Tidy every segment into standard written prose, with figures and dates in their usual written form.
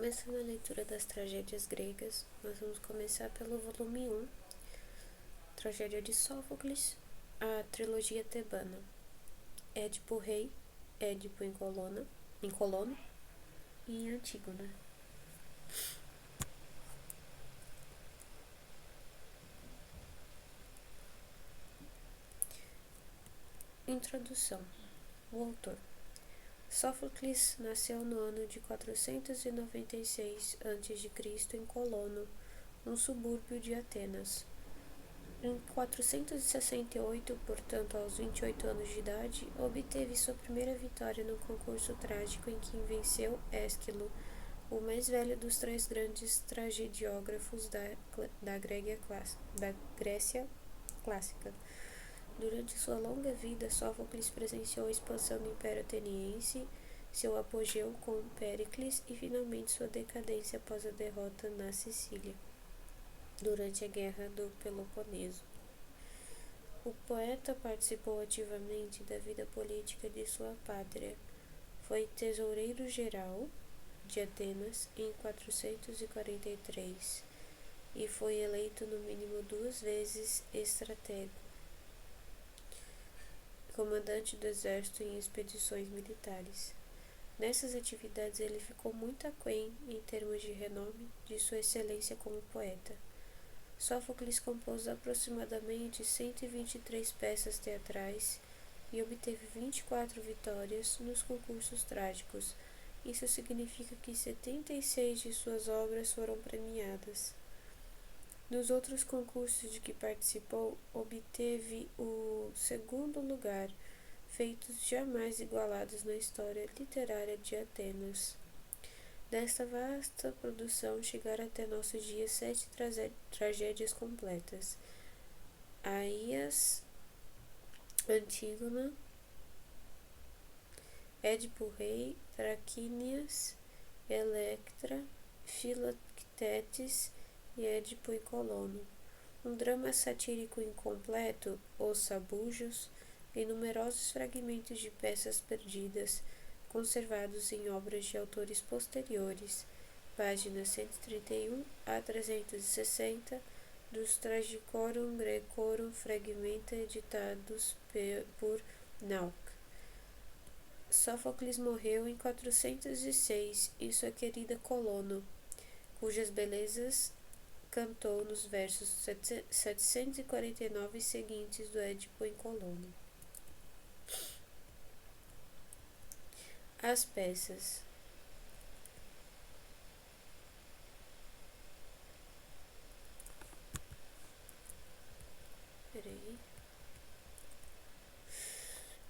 Começando a leitura das tragédias gregas, nós vamos começar pelo volume 1, Tragédia de Sófocles, a trilogia tebana. Édipo Rei, Édipo em Colono e Antígona. Introdução. O autor. Sófocles nasceu no ano de 496 a.C. em Colono, um subúrbio de Atenas. Em 468, portanto aos 28 anos de idade, obteve sua primeira vitória no concurso trágico em que venceu Ésquilo, o mais velho dos três grandes tragediógrafos da Grécia clássica. Durante sua longa vida, Sófocles presenciou a expansão do Império Ateniense, seu apogeu com Péricles e finalmente sua decadência após a derrota na Sicília, durante a Guerra do Peloponeso. O poeta participou ativamente da vida política de sua pátria. Foi tesoureiro-geral de Atenas em 443 e foi eleito no mínimo 2 vezes estratego, comandante do exército em expedições militares. Nessas atividades ele ficou muito aquém, em termos de renome, de sua excelência como poeta. Sófocles compôs aproximadamente 123 peças teatrais e obteve 24 vitórias nos concursos trágicos. Isso significa que 76 de suas obras foram premiadas. Nos outros concursos de que participou, obteve o segundo lugar, feitos jamais igualados na história literária de Atenas. Desta vasta produção chegaram até nossos dias 7 tragédias completas: Aias, Antígona, Édipo Rei, Traquínias, Electra, Filoctetes e Édipo em Colono. Um drama satírico incompleto, Os Sabujos, em numerosos fragmentos de peças perdidas, conservados em obras de autores posteriores, páginas 131 a 360, dos Tragicorum Graecorum Fragmenta editados por Nauck. Sófocles morreu em 406 em sua querida Colono, cujas belezas cantou nos versos 749 seguintes do Édipo em Colono. As peças.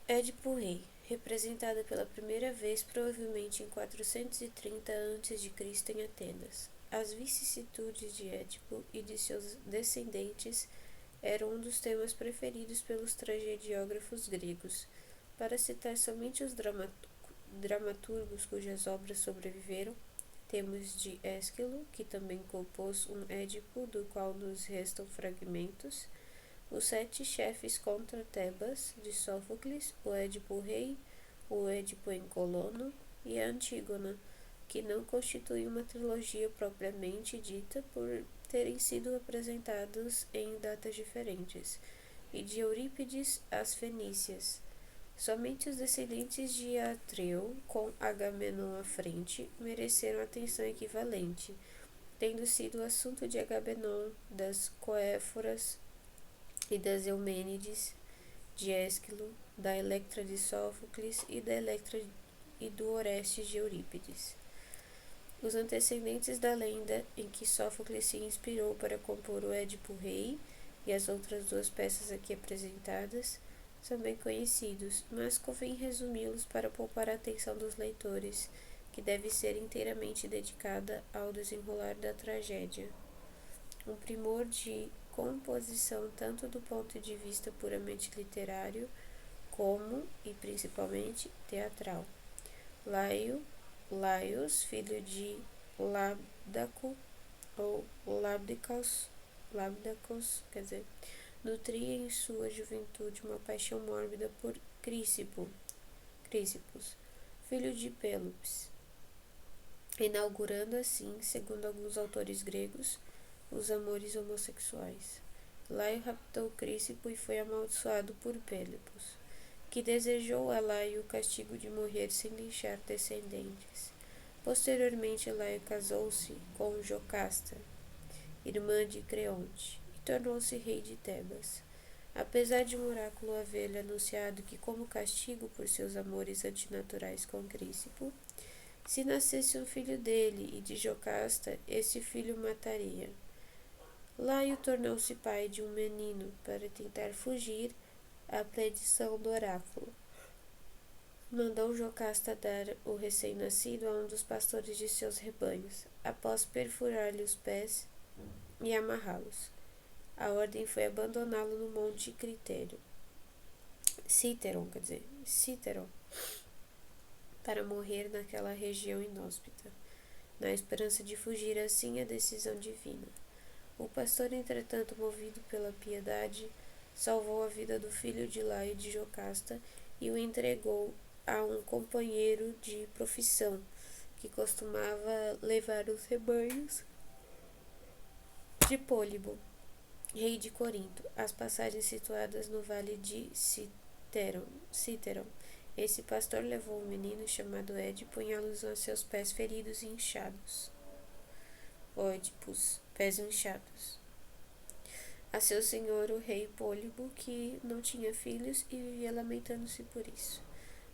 Édipo Rei, representada pela primeira vez provavelmente em 430 a.C. em Atenas. As vicissitudes de Édipo e de seus descendentes eram um dos temas preferidos pelos tragediógrafos gregos. Para citar somente os dramaturgos cujas obras sobreviveram, temos de Ésquilo, que também compôs um Édipo do qual nos restam fragmentos, os 7 chefes contra Tebas, de Sófocles, o Édipo Rei, o Édipo em Colono e a Antígona, que não constitui uma trilogia propriamente dita por terem sido apresentados em datas diferentes, e de Eurípides, as Fenícias. Somente os descendentes de Atreu, com Agamenon à frente, mereceram atenção equivalente, tendo sido o assunto de Agamenon, das Coéforas e das Eumênides, de Ésquilo, da Electra de Sófocles e da Electra e do Orestes de Eurípides. Os antecedentes da lenda em que Sófocles se inspirou para compor o Édipo Rei e as outras 2 peças aqui apresentadas são bem conhecidos, mas convém resumi-los para poupar a atenção dos leitores, que deve ser inteiramente dedicada ao desenrolar da tragédia. Um primor de composição tanto do ponto de vista puramente literário, como, e principalmente, teatral. Laios, filho de Labdaco, ou Labdacos, nutria em sua juventude uma paixão mórbida por Críspus, filho de Pélopes. inaugurando assim, segundo alguns autores gregos, os amores homossexuais. Laio raptou Crícipo e foi amaldiçoado por Pélipos, que desejou a Laio o castigo de morrer sem deixar descendentes. Posteriormente, Laio casou-se com Jocasta, irmã de Creonte, e tornou-se rei de Tebas. Apesar de um oráculo haver anunciado que, como castigo por seus amores antinaturais com Crícipo, se nascesse um filho dele e de Jocasta, esse filho mataria. Laio tornou-se pai de um menino para tentar fugir à predição do oráculo. Mandou Jocasta dar o recém-nascido a um dos pastores de seus rebanhos, após perfurar-lhe os pés e amarrá-los. A ordem foi abandoná-lo no monte Cíteron, para morrer naquela região inóspita, na esperança de fugir assim à decisão divina. O pastor, entretanto, movido pela piedade, salvou a vida do filho de Laio de Jocasta e o entregou a um companheiro de profissão, que costumava levar os rebanhos de Pólibo, rei de Corinto, às passagens situadas no vale de Cíteron. Esse pastor levou um menino chamado Édipo em alusão a seus pés feridos e inchados. Ódipus, pés inchados. A seu senhor, o rei Pólibo, que não tinha filhos e vivia lamentando-se por isso.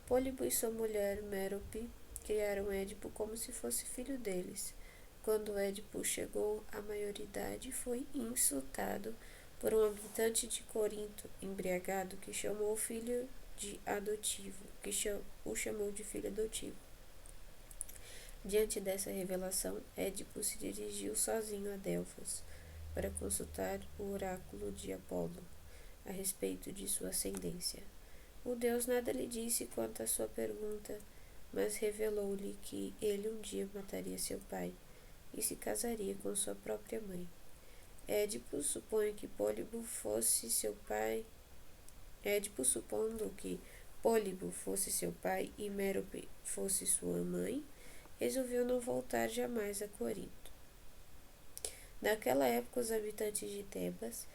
Pólibo e sua mulher Mérope criaram Édipo como se fosse filho deles. Quando Édipo chegou à maioridade, foi insultado por um habitante de Corinto, embriagado, que chamou o filho de adotivo, o chamou de filho adotivo. Diante dessa revelação, Édipo se dirigiu sozinho a Delfos para consultar o oráculo de Apolo a respeito de sua ascendência. O deus nada lhe disse quanto à sua pergunta, mas revelou-lhe que ele um dia mataria seu pai e se casaria com sua própria mãe. Édipo, supondo que Pólibo fosse seu pai e Mérope fosse sua mãe, resolveu não voltar jamais a Corinto. Naquela época, os habitantes de Tebas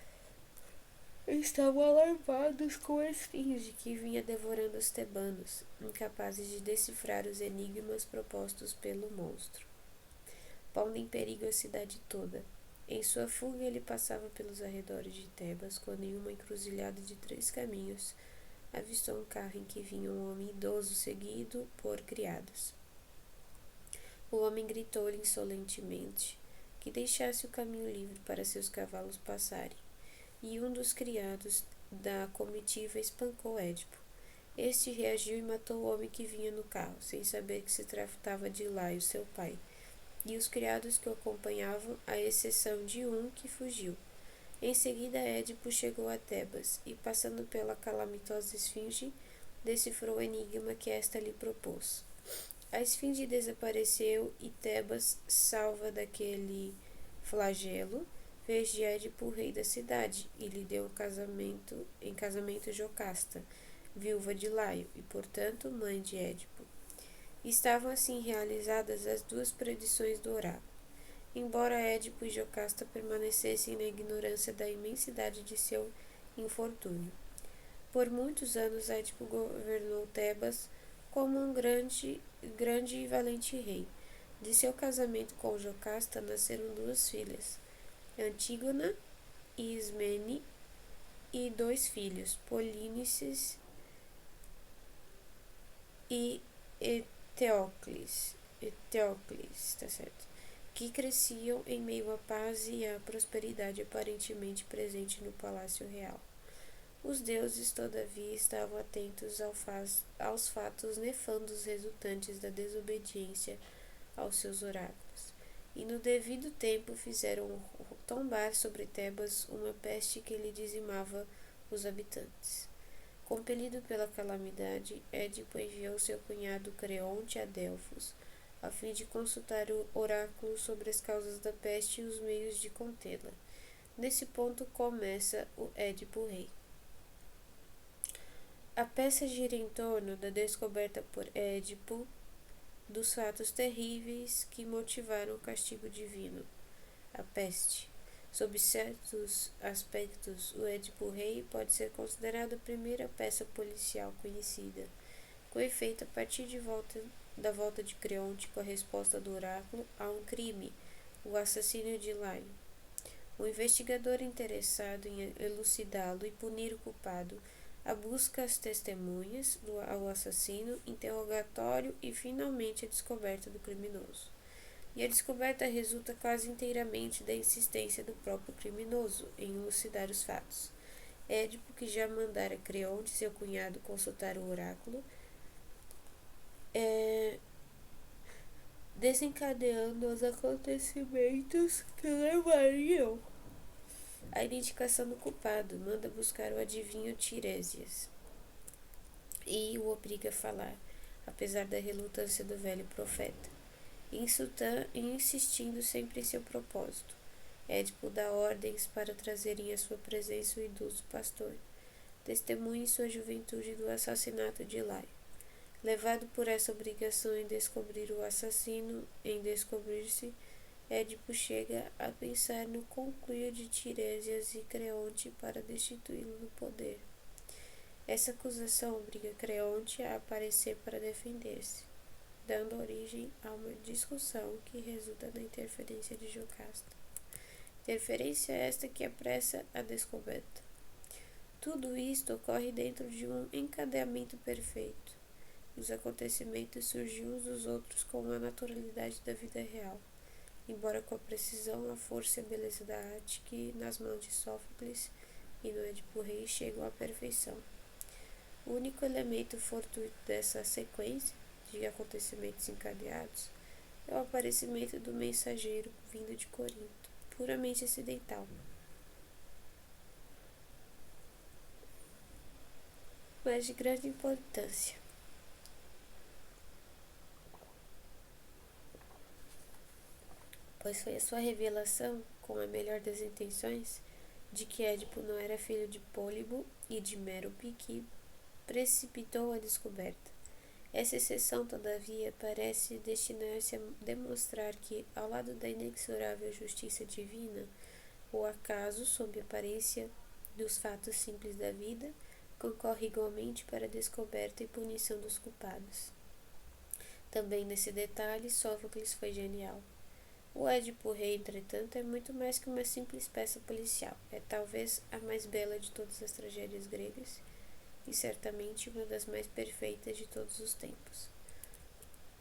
estavam alarmados com a esfinge que vinha devorando os tebanos, incapazes de decifrar os enigmas propostos pelo monstro. Pondo em perigo a cidade toda. Em sua fuga, ele passava pelos arredores de Tebas, quando em uma encruzilhada de 3 caminhos, avistou um carro em que vinha um homem idoso seguido por criados. O homem gritou-lhe insolentemente que deixasse o caminho livre para seus cavalos passarem, e um dos criados da comitiva espancou Édipo. Este reagiu e matou o homem que vinha no carro, sem saber que se tratava de Laio, seu pai, e os criados que o acompanhavam, à exceção de um que fugiu. Em seguida, Édipo chegou a Tebas e, passando pela calamitosa esfinge, decifrou o enigma que esta lhe propôs. A esfinge desapareceu e Tebas, salva daquele flagelo, fez de Édipo rei da cidade e lhe deu em casamento Jocasta, viúva de Laio e, portanto, mãe de Édipo. Estavam assim realizadas as 2 predições do oráculo. Embora Édipo e Jocasta permanecessem na ignorância da imensidade de seu infortúnio. Por muitos anos, Édipo governou Tebas como um grande e valente rei. De seu casamento com Jocasta nasceram 2 filhas, Antígona e Ismene, e 2 filhos, Polínices e Eteocles, que cresciam em meio à paz e à prosperidade aparentemente presente no palácio real. Os deuses, todavia, estavam atentos aos fatos nefandos resultantes da desobediência aos seus oráculos, e no devido tempo fizeram tombar sobre Tebas uma peste que lhe dizimava os habitantes. Compelido pela calamidade, Édipo enviou seu cunhado Creonte a Delfos, a fim de consultar o oráculo sobre as causas da peste e os meios de contê-la. Nesse ponto começa o Édipo Rei. A peça gira em torno da descoberta por Édipo dos fatos terríveis que motivaram o castigo divino, a peste. Sob certos aspectos, o Édipo Rei pode ser considerado a primeira peça policial conhecida. Com efeito, a partir da volta de Creonte com a resposta do oráculo a um crime, o assassínio de Laio. O investigador interessado em elucidá-lo e punir o culpado, a busca às testemunhas ao assassino, interrogatório e finalmente a descoberta do criminoso. E a descoberta resulta quase inteiramente da insistência do próprio criminoso em elucidar os fatos. Édipo, que já mandara Creonte, seu cunhado, consultar o oráculo, desencadeando os acontecimentos que levariam à identificação do culpado, manda buscar o adivinho Tiresias e o obriga a falar, apesar da relutância do velho profeta, insistindo sempre em seu propósito. Édipo dá ordens para trazerem à sua presença o idoso pastor, testemunhe sua juventude do assassinato de Laio. Levado por essa obrigação em descobrir o assassino, em descobrir-se, Édipo chega a pensar no conluio de Tiresias e Creonte para destituí-lo do poder. Essa acusação obriga Creonte a aparecer para defender-se, dando origem a uma discussão que resulta na interferência de Jocasta. Interferência esta que apressa a descoberta. Tudo isto ocorre dentro de um encadeamento perfeito. Os acontecimentos surgem uns dos outros com a naturalidade da vida real, embora com a precisão, a força e a beleza da arte que, nas mãos de Sófocles e no Édipo Rei, chegam à perfeição. O único elemento fortuito dessa sequência de acontecimentos encadeados é o aparecimento do mensageiro vindo de Corinto, puramente acidental, mas de grande importância. Pois foi a sua revelação, com a melhor das intenções, de que Édipo não era filho de Pólibo e de Mérope que precipitou a descoberta. Essa exceção, todavia, parece destinar-se a demonstrar que, ao lado da inexorável justiça divina, o acaso, sob a aparência dos fatos simples da vida, concorre igualmente para a descoberta e punição dos culpados. Também nesse detalhe, Sófocles foi genial. O Édipo Rei, entretanto, é muito mais que uma simples peça policial. É talvez a mais bela de todas as tragédias gregas e certamente uma das mais perfeitas de todos os tempos.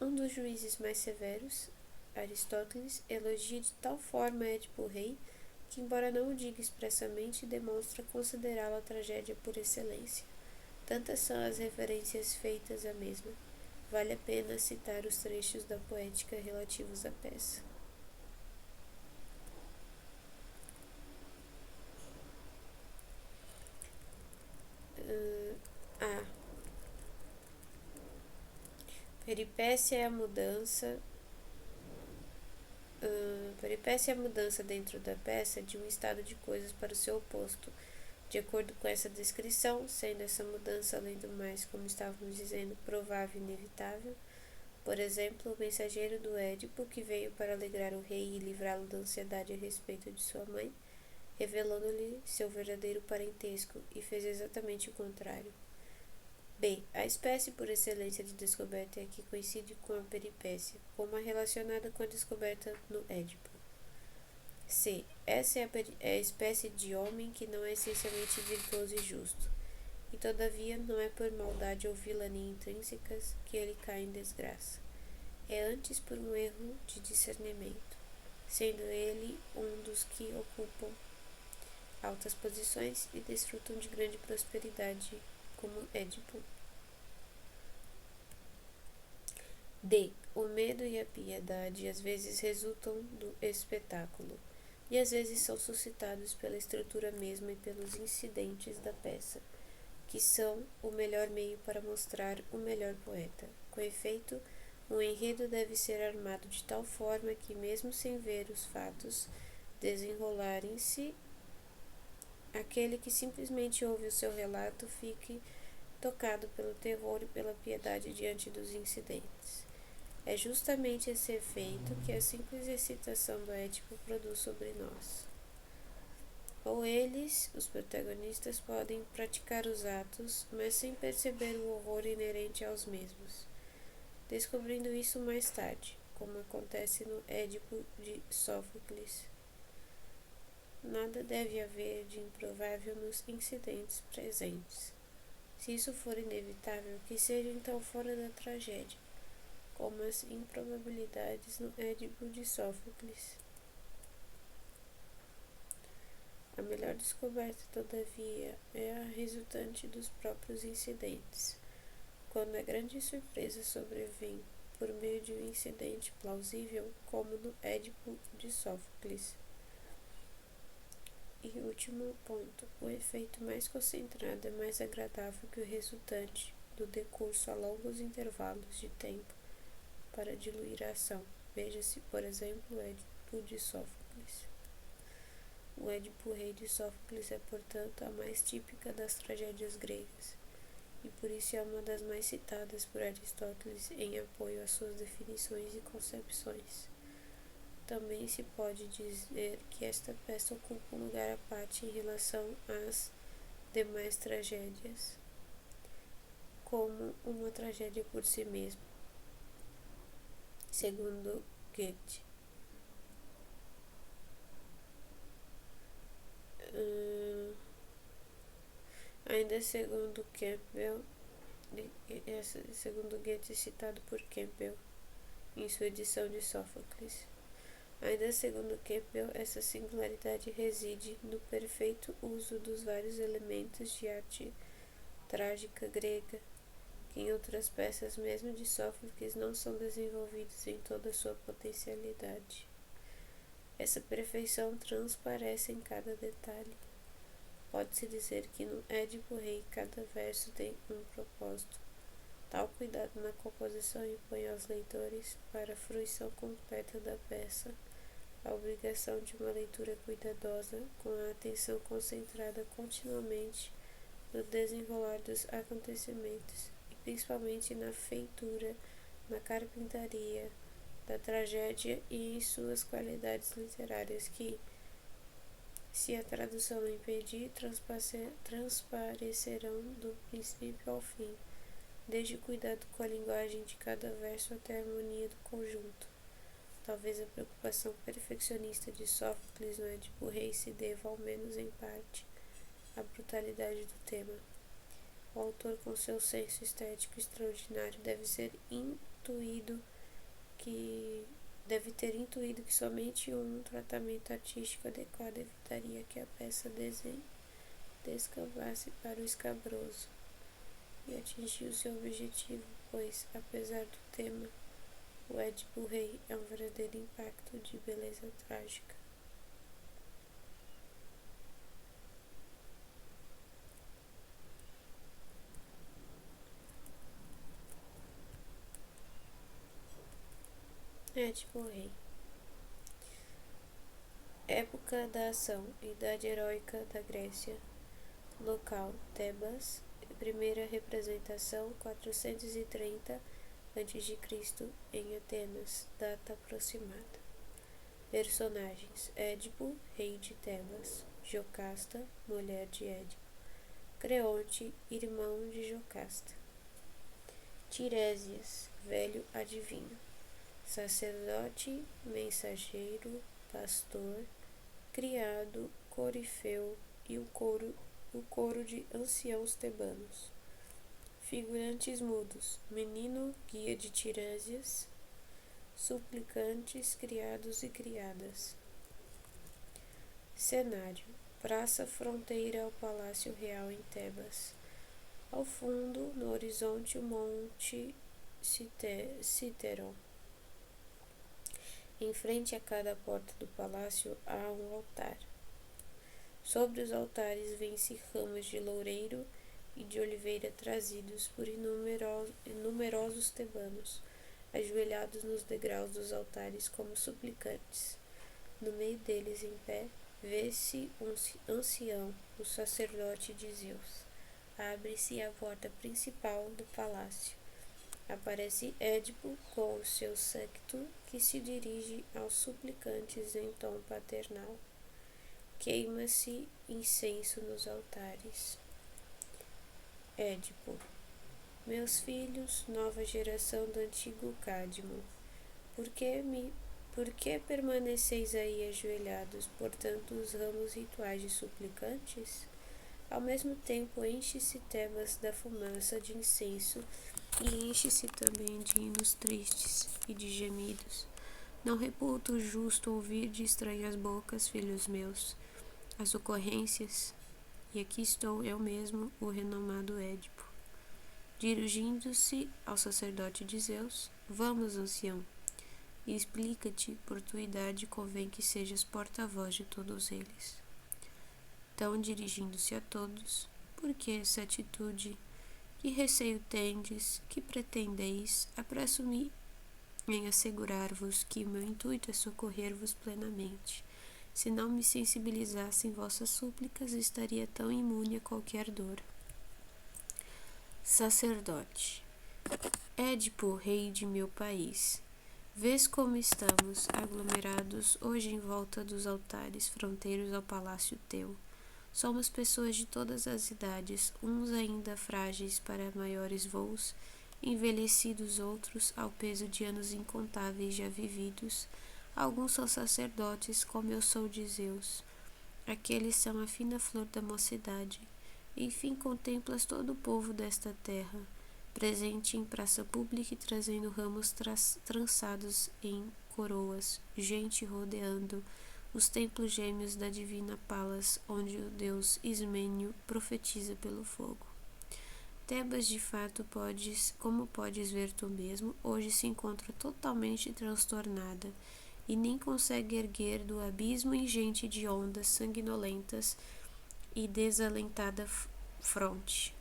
Um dos juízes mais severos, Aristóteles, elogia de tal forma Édipo Rei que, embora não o diga expressamente, demonstra considerá-la a tragédia por excelência. Tantas são as referências feitas à mesma. Vale a pena citar os trechos da poética relativos à peça. Peripécia é a mudança dentro da peça de um estado de coisas para o seu oposto, de acordo com essa descrição, sendo essa mudança, além do mais, como estávamos dizendo, provável e inevitável. Por exemplo, o mensageiro do Édipo, que veio para alegrar o rei e livrá-lo da ansiedade a respeito de sua mãe, revelando-lhe seu verdadeiro parentesco, e fez exatamente o contrário. B. A espécie por excelência de descoberta é a que coincide com a peripécia, como a relacionada com a descoberta no Édipo. C. Essa é a espécie de homem que não é essencialmente virtuoso e justo, e todavia não é por maldade ou vilania intrínsecas que ele cai em desgraça. É antes por um erro de discernimento, sendo ele um dos que ocupam altas posições e desfrutam de grande prosperidade, como Édipo. D. O medo e a piedade às vezes resultam do espetáculo, e às vezes são suscitados pela estrutura mesma e pelos incidentes da peça, que são o melhor meio para mostrar o melhor poeta. Com efeito, o enredo deve ser armado de tal forma que, mesmo sem ver os fatos desenrolarem-se, aquele que simplesmente ouve o seu relato fique tocado pelo terror e pela piedade diante dos incidentes. É justamente esse efeito que a simples excitação do Édipo produz sobre nós. Ou eles, os protagonistas, podem praticar os atos, mas sem perceber o horror inerente aos mesmos, descobrindo isso mais tarde, como acontece no Édipo de Sófocles. Nada deve haver de improvável nos incidentes presentes. Se isso for inevitável, que seja então fora da tragédia, como as improbabilidades no Édipo de Sófocles. A melhor descoberta, todavia, é a resultante dos próprios incidentes, quando a grande surpresa sobrevém por meio de um incidente plausível, como no Édipo de Sófocles. E último ponto, o efeito mais concentrado é mais agradável que o resultante do decurso a longos intervalos de tempo para diluir a ação. Veja-se, por exemplo, o Édipo de Sófocles. O Édipo Rei de Sófocles é, portanto, a mais típica das tragédias gregas, e por isso é uma das mais citadas por Aristóteles em apoio às suas definições e concepções. Também se pode dizer que esta peça ocupa um lugar à parte em relação às demais tragédias, como uma tragédia por si mesma, segundo Goethe. Ainda segundo Campbell, segundo Goethe, citado por Campbell em sua edição de Sófocles. Ainda segundo Campbell, essa singularidade reside no perfeito uso dos vários elementos de arte trágica grega, que em outras peças mesmo de Sófocles não são desenvolvidos em toda a sua potencialidade. Essa perfeição transparece em cada detalhe. Pode-se dizer que no Édipo Rei cada verso tem um propósito. Tal cuidado na composição impõe aos leitores, para a fruição completa da peça, a obrigação de uma leitura cuidadosa, com a atenção concentrada continuamente no desenrolar dos acontecimentos, e principalmente na feitura, na carpintaria da tragédia e em suas qualidades literárias que, se a tradução não impedir, transparecerão do princípio ao fim, desde o cuidado com a linguagem de cada verso até a harmonia do conjunto. Talvez a preocupação perfeccionista de Sófocles no Édipo Rei se deva, ao menos em parte, à brutalidade do tema. O autor, com seu senso estético extraordinário, deve ter intuído que somente um tratamento artístico adequado evitaria que a peça descambasse para o escabroso, e atingiu seu objetivo, pois, apesar do tema, o Édipo Rei é um verdadeiro impacto de beleza trágica. Édipo Rei. Época da ação, Idade Heróica da Grécia. Local, Tebas. Primeira representação, 430 a.C. em Atenas. Data aproximada. Personagens: Édipo, rei de Tebas. Jocasta, mulher de Édipo. Creonte, irmão de Jocasta. Tiresias, velho adivinho. Sacerdote, mensageiro, pastor, criado, corifeu e o coro de anciãos tebanos. Figurantes mudos, menino, guia de Tiresias, suplicantes, criados e criadas. Cenário: praça fronteira ao Palácio Real em Tebas. Ao fundo, no horizonte, o monte Cíteron. Em frente a cada porta do palácio há um altar. Sobre os altares vêm-se ramos de loureiro e de oliveira trazidos por numerosos tebanos, ajoelhados nos degraus dos altares como suplicantes. No meio deles, em pé, vê-se um ancião, o sacerdote de Zeus. Abre-se a porta principal do palácio. Aparece Édipo com o seu séquito, que se dirige aos suplicantes em tom paternal. Queima-se incenso nos altares. Édipo: meus filhos, nova geração do antigo Cádmo, por que permaneceis aí ajoelhados, portanto, os ramos rituais de suplicantes? Ao mesmo tempo, enche-se Tebas da fumaça de incenso e enche-se também de hinos tristes e de gemidos. Não reputa o justo ouvir de estranhas bocas, filhos meus, as ocorrências, e aqui estou eu mesmo, o renomado Édipo. Dirigindo-se ao sacerdote de Zeus: vamos, ancião, e explica-te, por tua idade convém que sejas porta-voz de todos eles. Então, dirigindo-se a todos: por que essa atitude? Que receio tendes? Que pretendeis? Apresso-me em assegurar-vos que meu intuito é socorrer-vos plenamente. Se não me sensibilizassem vossas súplicas, estaria tão imune a qualquer dor. Sacerdote: Édipo, rei de meu país, vês como estamos aglomerados hoje em volta dos altares fronteiros ao palácio teu. Somos pessoas de todas as idades, uns ainda frágeis para maiores voos, envelhecidos, outros ao peso de anos incontáveis já vividos. Alguns são sacerdotes, como eu sou de Zeus. Aqueles são a fina flor da mocidade. Enfim, contemplas todo o povo desta terra, presente em praça pública e trazendo ramos trançados em coroas, gente rodeando os templos gêmeos da divina Palas, onde o deus Ismênio profetiza pelo fogo. Tebas, de fato, como podes ver tu mesmo, hoje se encontra totalmente transtornada e nem consegue erguer do abismo ingente de ondas sanguinolentas e desalentada fronte.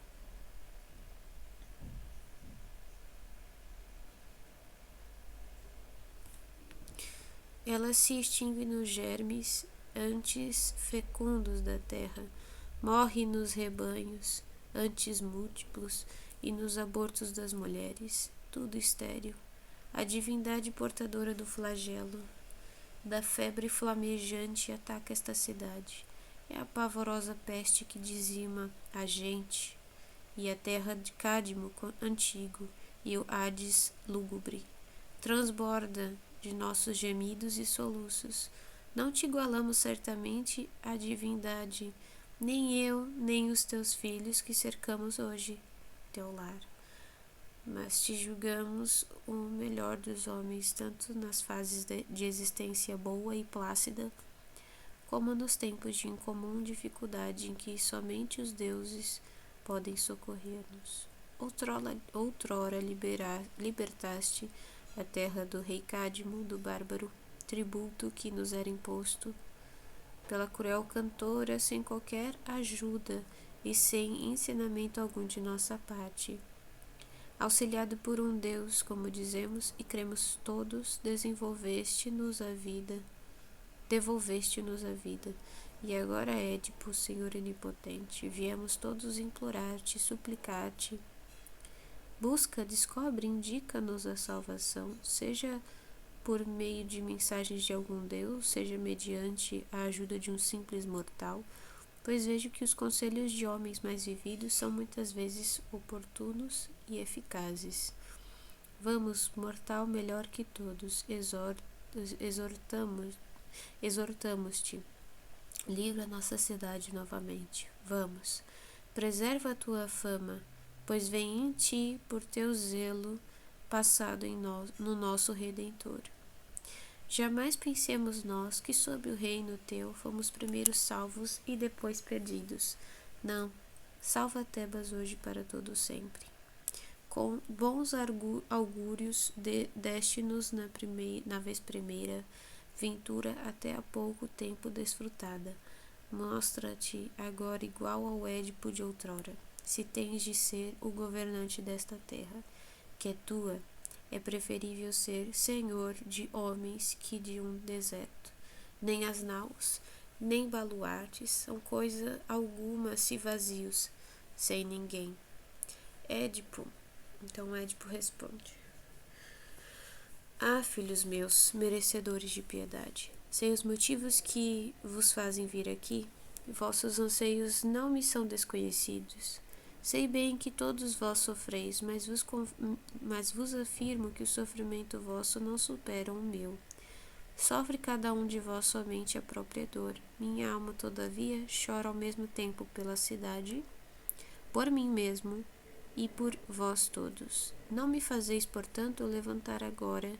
Ela se extingue nos germes antes fecundos da terra, morre nos rebanhos antes múltiplos e nos abortos das mulheres, tudo estéril. A divindade portadora do flagelo, da febre flamejante, ataca esta cidade. É a pavorosa peste que dizima a gente, e a terra de Cádmo antigo, e o Hades lúgubre. Transborda de nossos gemidos e soluços. Não te igualamos certamente à divindade, nem eu, nem os teus filhos que cercamos hoje teu lar. Mas te julgamos o melhor dos homens, tanto nas fases de existência boa e plácida, como nos tempos de incomum dificuldade em que somente os deuses podem socorrer-nos. Outrora libertaste a terra do rei Cádmo, do bárbaro tributo que nos era imposto pela cruel cantora, sem qualquer ajuda e sem ensinamento algum de nossa parte. Auxiliado por um Deus, como dizemos e cremos todos, devolveste-nos a vida. E agora, Édipo, Senhor onipotente, viemos todos implorar-te, suplicar-te. Busca, descobre, indica-nos a salvação, seja por meio de mensagens de algum Deus, seja mediante a ajuda de um simples mortal, pois vejo que os conselhos de homens mais vividos são muitas vezes oportunos e eficazes. Vamos, mortal melhor que todos, exortamos-te, livra nossa cidade novamente. Vamos, preserva a tua fama, pois vem em ti, por teu zelo passado no nosso Redentor. Jamais pensemos nós que sob o reino teu fomos primeiro salvos e depois perdidos. Não, salva Tebas hoje para todo sempre. Com bons augúrios deste-nos na vez primeira ventura até há pouco tempo desfrutada. Mostra-te agora igual ao Édipo de outrora, se tens de ser o governante desta terra, que é tua. É preferível ser senhor de homens que de um deserto. Nem as naus, nem baluartes são coisa alguma se vazios, sem ninguém. Édipo, Então Édipo responde: Ah, filhos meus, merecedores de piedade, sem os motivos que vos fazem vir aqui, vossos anseios não me são desconhecidos. Sei bem que todos vós sofreis, mas vos afirmo que o sofrimento vosso não supera o meu. Sofre cada um de vós somente a própria dor. Minha alma, todavia, chora ao mesmo tempo pela cidade, por mim mesmo e por vós todos. Não me fazeis, portanto, levantar agora,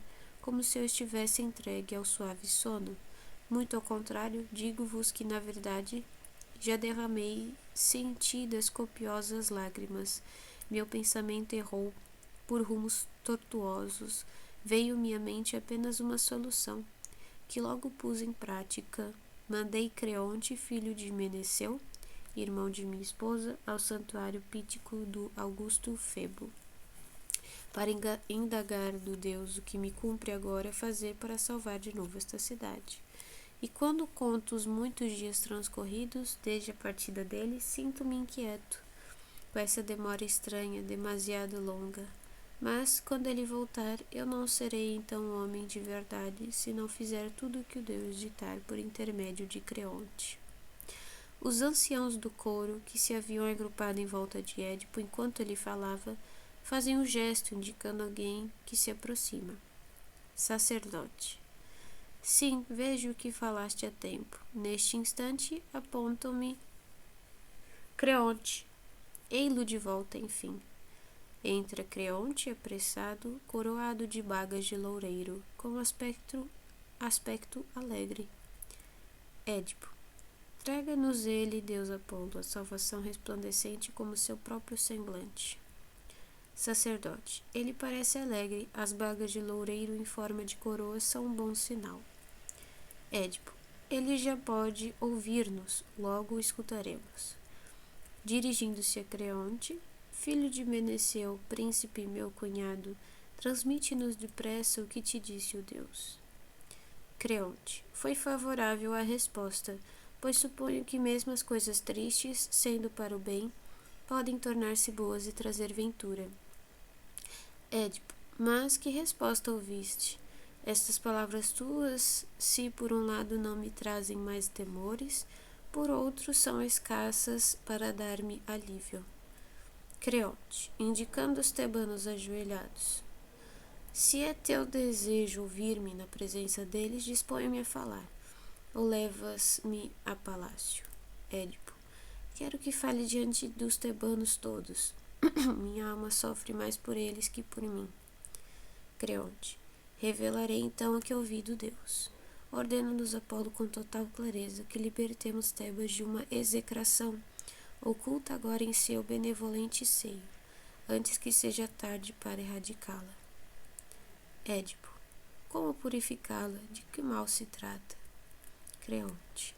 como se eu estivesse entregue ao suave sono. Muito ao contrário, digo-vos que, na verdade, já derramei sentidas copiosas lágrimas. Meu pensamento errou por rumos tortuosos. Veio-me à mente apenas uma solução, que logo pus em prática. Mandei Creonte, filho de Meneceu, irmão de minha esposa, ao santuário pítico do Augusto Febo, para indagar do Deus o que me cumpre agora fazer para salvar de novo esta cidade. E quando conto os muitos dias transcorridos desde a partida dele, sinto-me inquieto com essa demora estranha, demasiado longa. Mas, quando ele voltar, eu não serei então homem de verdade, se não fizer tudo o que o Deus ditar por intermédio de Creonte. Os anciãos do coro, que se haviam agrupado em volta de Édipo enquanto ele falava, fazem um gesto indicando alguém que se aproxima. Sacerdote. Sim, vejo que falaste a tempo. Neste instante, apontam-me Creonte. Ei-lo de volta, enfim. Entra Creonte, apressado, coroado de bagas de loureiro, com aspecto alegre. Édipo. Traga-nos ele, Deus Apolo, a salvação resplandecente como seu próprio semblante. Sacerdote. Ele parece alegre, as bagas de loureiro em forma de coroa são um bom sinal. Édipo. Ele já pode ouvir-nos, logo o escutaremos. Dirigindo-se a Creonte, filho de Meneceu, príncipe meu cunhado, transmite-nos depressa o que te disse o Deus. Creonte. Foi favorável a resposta, pois suponho que mesmo as coisas tristes, sendo para o bem, podem tornar-se boas e trazer ventura. Édipo. Mas que resposta ouviste? Estas palavras tuas, se por um lado não me trazem mais temores, por outro são escassas para dar-me alívio. Creonte, indicando os tebanos ajoelhados. Se é teu desejo ouvir-me na presença deles, disponho-me a falar, ou levas-me a palácio. Édipo, quero que fale diante dos tebanos todos. Minha alma sofre mais por eles que por mim. Creonte, revelarei então o que ouvi do Deus. Ordena-nos Apolo com total clareza que libertemos Tebas de uma execração oculta agora em seu benevolente seio, antes que seja tarde para erradicá-la. Édipo, como purificá-la? De que mal se trata? Creonte,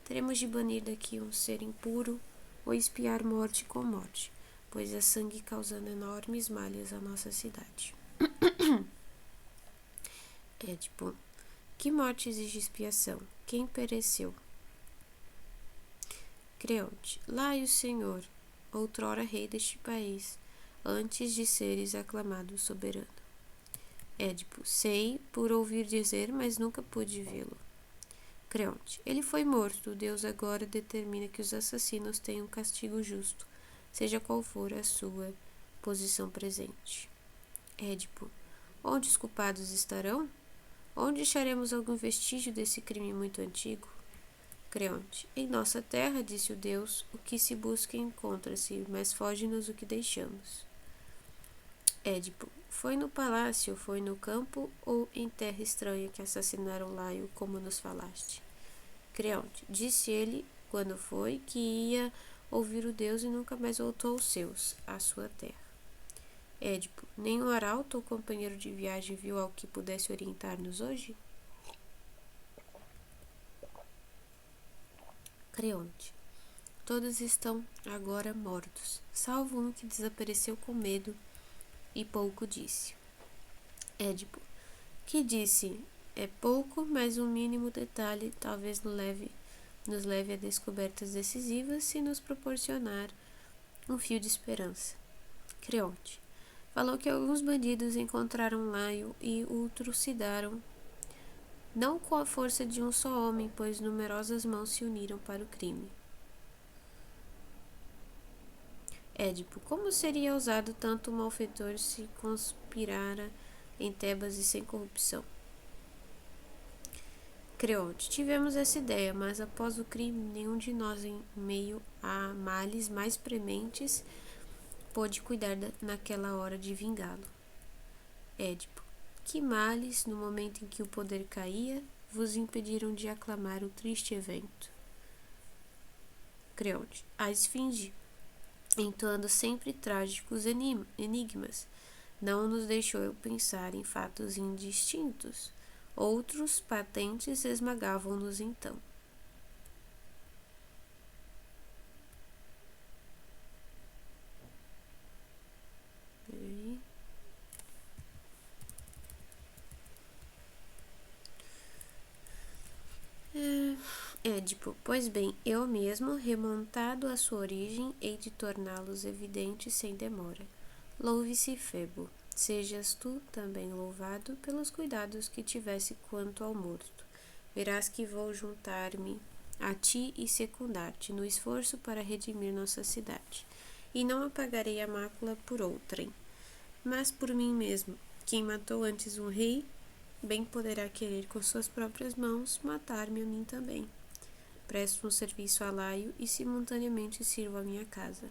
teremos de banir daqui um ser impuro ou expiar morte com morte, pois há sangue causando enormes malhas à nossa cidade. Édipo, que morte exige expiação? Quem pereceu? Creonte, Laio Senhor, outrora rei deste país, antes de seres aclamado soberano. Édipo, sei por ouvir dizer, mas nunca pude vê-lo. Creonte, ele foi morto, Deus agora determina que os assassinos tenham castigo justo, seja qual for a sua posição presente. Édipo, onde os culpados estarão? Onde acharemos algum vestígio desse crime muito antigo? Creonte, em nossa terra, disse o Deus, o que se busca encontra-se, mas foge-nos o que deixamos. Édipo, foi no palácio, foi no campo ou em terra estranha que assassinaram Laio, como nos falaste? Creonte, disse ele, quando foi, que ia ouvir o Deus e nunca mais voltou aos seus, à sua terra. Édipo, nenhum arauto ou companheiro de viagem viu algo que pudesse orientar-nos hoje? Creonte, todos estão agora mortos, salvo um que desapareceu com medo e pouco disse. Édipo, que disse? É pouco, mas um mínimo detalhe talvez nos leve a descobertas decisivas se nos proporcionar um fio de esperança. Creonte, Falou que alguns bandidos encontraram Laio e o trucidaram, não com a força de um só homem, pois numerosas mãos se uniram para o crime. Édipo, como seria ousado tanto malfeitor se conspirara em Tebas e sem corrupção? Creonte, tivemos essa ideia, mas após o crime, nenhum de nós, em meio a males mais prementes, pôde cuidar naquela hora de vingá-lo. Édipo, que males, no momento em que o poder caía, vos impediram de aclamar o triste evento? Creonte, a esfinge, entoando sempre trágicos enigmas, não nos deixou pensar em fatos indistintos. Outros patentes esmagavam-nos então. Édipo, pois bem, eu mesmo, remontado à sua origem, hei de torná-los evidentes sem demora. Louve-se Febo, sejas tu também louvado pelos cuidados que tivesse quanto ao morto. Verás que vou juntar-me a ti e secundar-te no esforço para redimir nossa cidade. E não apagarei a mácula por outrem, mas por mim mesmo. Quem matou antes um rei, bem poderá querer com suas próprias mãos matar-me a mim também. Presto um serviço a Laio e simultaneamente sirvo a minha casa.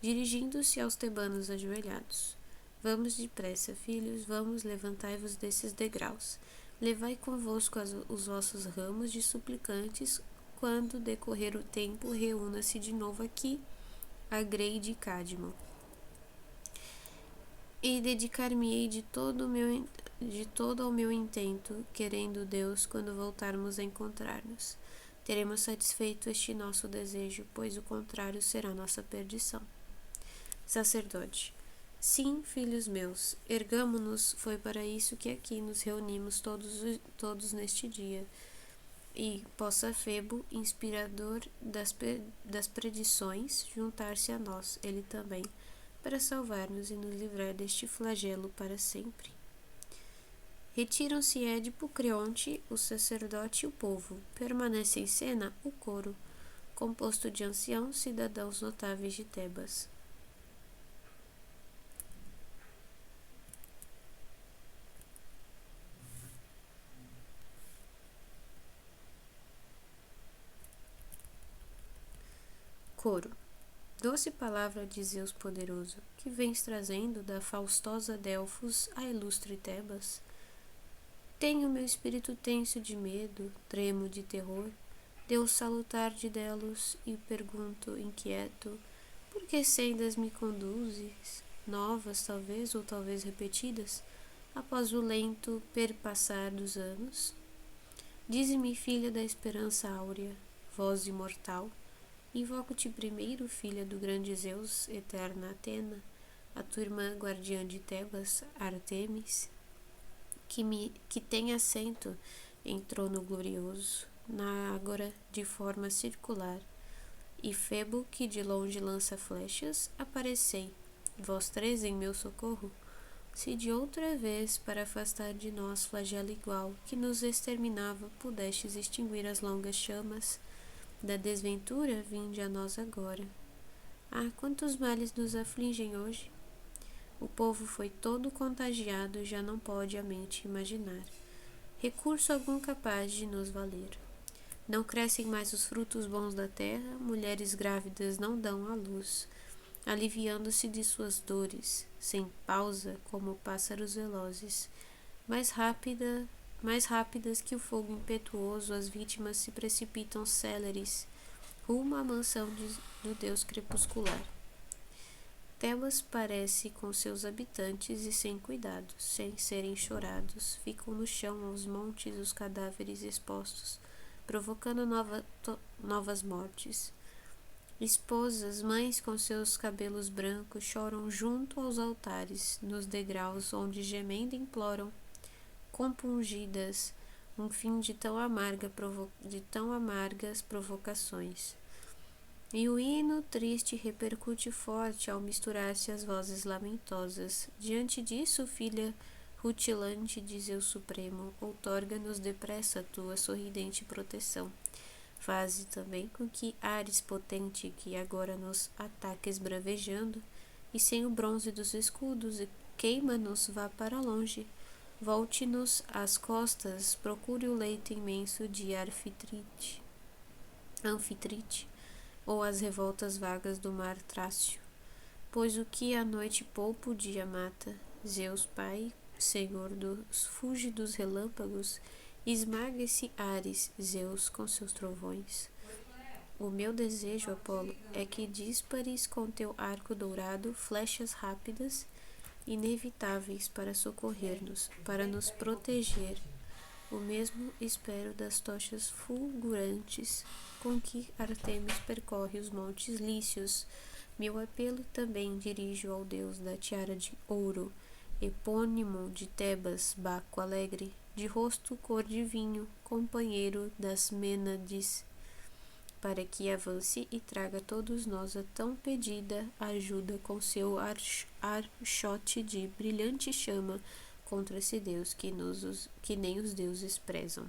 Dirigindo-se aos tebanos ajoelhados. Vamos depressa, filhos, vamos, levantai-vos desses degraus. Levai convosco os vossos ramos de suplicantes, quando decorrer o tempo, reúna-se de novo aqui a grei de Cádmo. E dedicar-me-ei de todo ao meu intento, querendo Deus, quando voltarmos a encontrar-nos. Teremos satisfeito este nosso desejo, pois o contrário será nossa perdição. Sacerdote. Sim, filhos meus, ergamo-nos, foi para isso que aqui nos reunimos todos neste dia. E possa Febo, inspirador das predições, juntar-se a nós, ele também, para salvar-nos e nos livrar deste flagelo para sempre. Retiram-se Édipo, Creonte, o sacerdote e o povo. Permanece em cena o coro, composto de anciãos cidadãos notáveis de Tebas. Coro. Doce palavra de Zeus poderoso, que vens trazendo da faustosa Delfos a ilustre Tebas. Tenho meu espírito tenso de medo, tremo de terror, Deus salutar de Delos, e pergunto, inquieto, por que sendas me conduzes, novas talvez, ou talvez repetidas, após o lento perpassar dos anos? Dize-me, filha da esperança áurea, voz imortal, invoco-te primeiro, filha do grande Zeus, eterna Atena, a tua irmã guardiã de Tebas, Artemis, que tem assento em trono glorioso, na ágora de forma circular, e Febo, que de longe lança flechas, aparecei, vós três em meu socorro, se de outra vez, para afastar de nós flagelo igual, que nos exterminava, pudestes extinguir as longas chamas da desventura, vinde a nós agora. Ah, quantos males nos afligem hoje! O povo foi todo contagiado, já não pode a mente imaginar recurso algum capaz de nos valer. Não crescem mais os frutos bons da terra, mulheres grávidas não dão à luz, aliviando-se de suas dores, sem pausa, como pássaros velozes, mais rápidas que o fogo impetuoso, as vítimas se precipitam céleres, rumo à mansão do deus crepuscular. Tebas parece com seus habitantes e sem cuidados, sem serem chorados, ficam no chão aos montes os cadáveres expostos, provocando novas mortes. Esposas, mães com seus cabelos brancos choram junto aos altares, nos degraus onde gemendo imploram, compungidas, um fim de tão amargas provocações. E o hino triste repercute forte ao misturar-se às vozes lamentosas. Diante disso, filha rutilante de Zeus Supremo, outorga-nos depressa tua sorridente proteção. Faze também com que Ares potente, que agora nos ataca esbravejando, e sem o bronze dos escudos, e queima-nos, vá para longe. Volte-nos às costas, procure o leito imenso de Anfitrite, ou as revoltas vagas do mar Trácio. Pois o que a noite poupa o dia mata, Zeus Pai, Senhor dos fúlgidos relâmpagos, esmaga esse Ares, Zeus, com seus trovões. O meu desejo, Apolo, é que dispares com teu arco dourado flechas rápidas, inevitáveis para socorrer-nos, para nos proteger. O mesmo espero das tochas fulgurantes com que Artemis percorre os montes lícios. Meu apelo também dirijo ao deus da tiara de ouro, epônimo de Tebas, Baco alegre, de rosto cor de vinho, companheiro das Mênades, para que avance e traga a todos nós a tão pedida ajuda com seu archote de brilhante chama contra esse Deus que nem os deuses prezam.